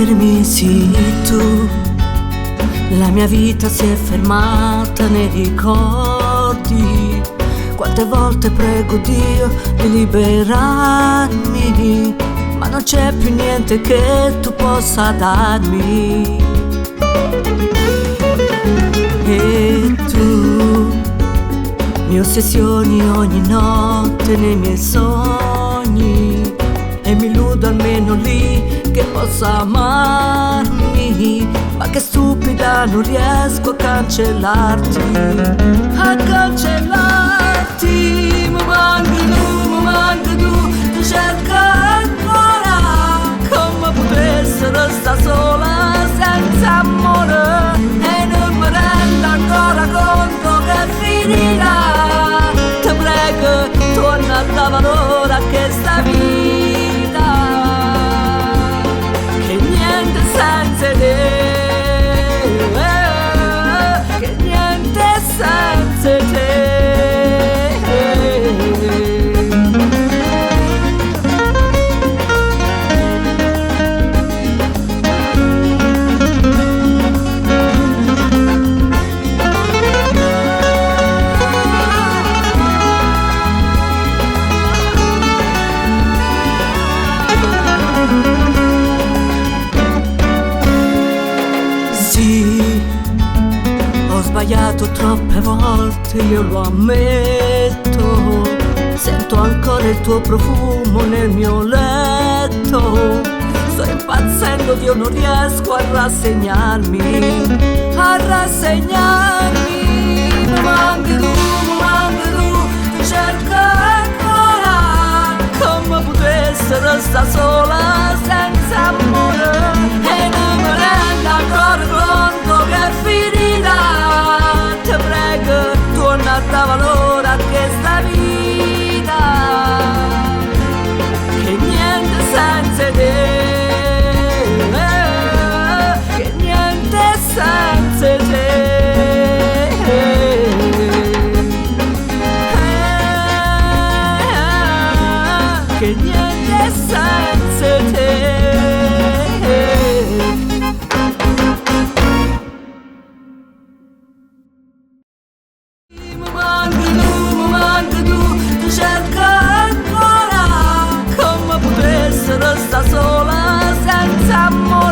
dirmi sì tu. La mia vita si è fermata nei ricordi. Quante volte prego Dio di liberarmi, ma non c'è più niente che tu possa darmi. E tu mi ossessioni ogni notte nei miei sogni, e mi illudo almeno lì che possa amarmi, ma che stupida non riesco a cancellarti, a cancellarti. Mi manchi tu, ti cerco ancora, come potessi restare sola senza amore, e non mi rendo ancora conto che finirà. Ti prego, torna a dare valore a questa vita, che niente senza te, che niente senza te. Sì, ho sbagliato troppe volte, io lo ammetto. Sento ancora il tuo profumo nel mio letto. Sto impazzendo, io non riesco a rassegnarmi, a rassegnarmi. Mi manchi tu, ti cerco ancora, come potessi restare sola senza amore, e non mi rendo ancora conto che finirà. Ti prego, torna a dare valore a questa vita, che niente senza te, che niente senza te, che niente senza te. Mi manchi tu, ti cerco ancora, come potessi restare sola senza amore.